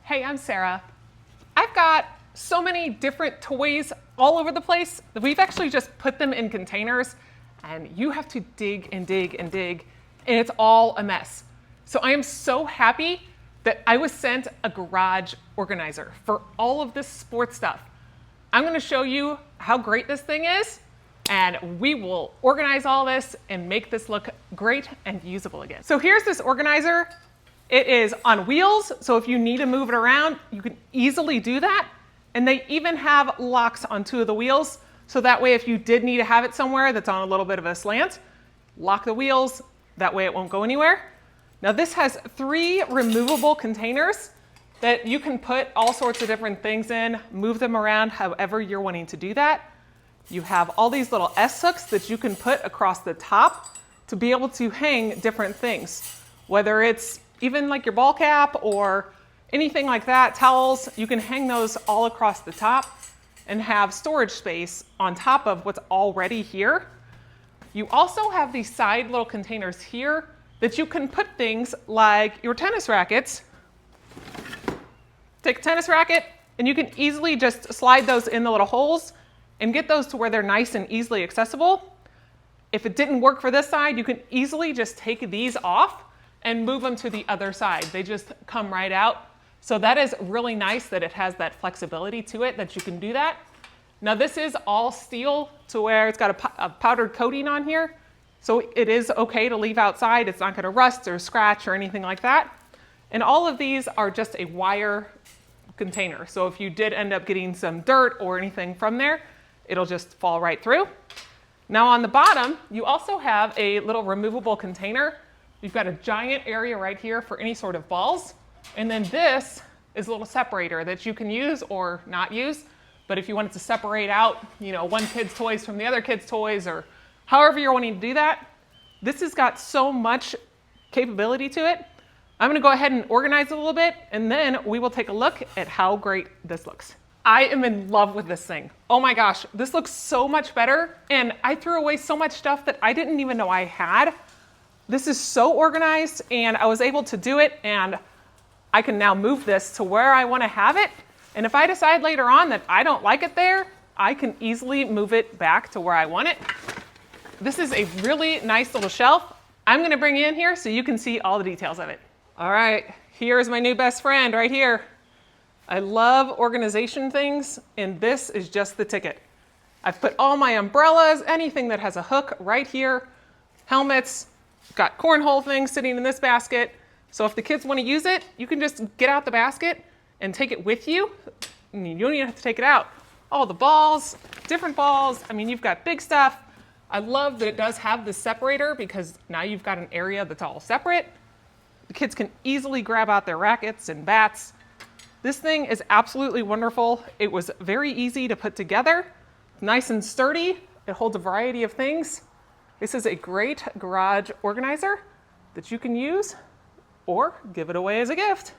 Hey, I'm Sarah. I've got so many different toys all over the place that we've actually just put them in containers and you have to dig and dig and dig and it's all a mess. So I am so happy that I was sent a garage organizer for all of this sports stuff. I'm going to show you how great this thing is and we will organize all this and make this look great and usable again. So here's this organizer. It is on wheels, so if you need to move it around, you can easily do that. And they even have locks on 2 of the wheels, so that way if you did need to have it somewhere that's on a little bit of a slant, lock the wheels, that way it won't go anywhere. Now this has 3 removable containers that you can put all sorts of different things in, move them around however you're wanting to do that. You have all these little S-hooks that you can put across the top to be able to hang different things, whether it's even like your ball cap or anything like that, towels, you can hang those all across the top and have storage space on top of what's already here. You also have these side little containers here that you can put things like your tennis rackets. Take a tennis racket and you can easily just slide those in the little holes and get those to where they're nice and easily accessible. If it didn't work for this side, you can easily just take these off and move them to the other side. They just come right out. So that is really nice that it has that flexibility to it that you can do that. Now this is all steel to where it's got a powdered coating on here. So it is okay to leave outside. It's not gonna rust or scratch or anything like that. And all of these are just a wire container. So if you did end up getting some dirt or anything from there, it'll just fall right through. Now on the bottom, you also have a little removable container. You've got a giant area right here for any sort of balls. And then this is a little separator that you can use or not use. But if you wanted to separate out, one kid's toys from the other kid's toys or however you're wanting to do that, this has got so much capability to it. I'm gonna go ahead and organize it a little bit and then we will take a look at how great this looks. I am in love with this thing. Oh my gosh, this looks so much better. And I threw away so much stuff that I didn't even know I had. This is so organized and I was able to do it and I can now move this to where I want to have it. And if I decide later on that I don't like it there, I can easily move it back to where I want it. This is a really nice little shelf. I'm going to bring you in here so you can see all the details of it. All right, here's my new best friend right here. I love organization things and this is just the ticket. I've put all my umbrellas, anything that has a hook right here, helmets, got cornhole things sitting in this basket. So if the kids want to use it, you can just get out the basket and take it with you. And you don't even have to take it out. All the balls, different balls. I mean, you've got big stuff. I love that it does have this separator because now you've got an area that's all separate. The kids can easily grab out their rackets and bats. This thing is absolutely wonderful. It was very easy to put together, nice and sturdy. It holds a variety of things. This is a great garage organizer that you can use or give it away as a gift.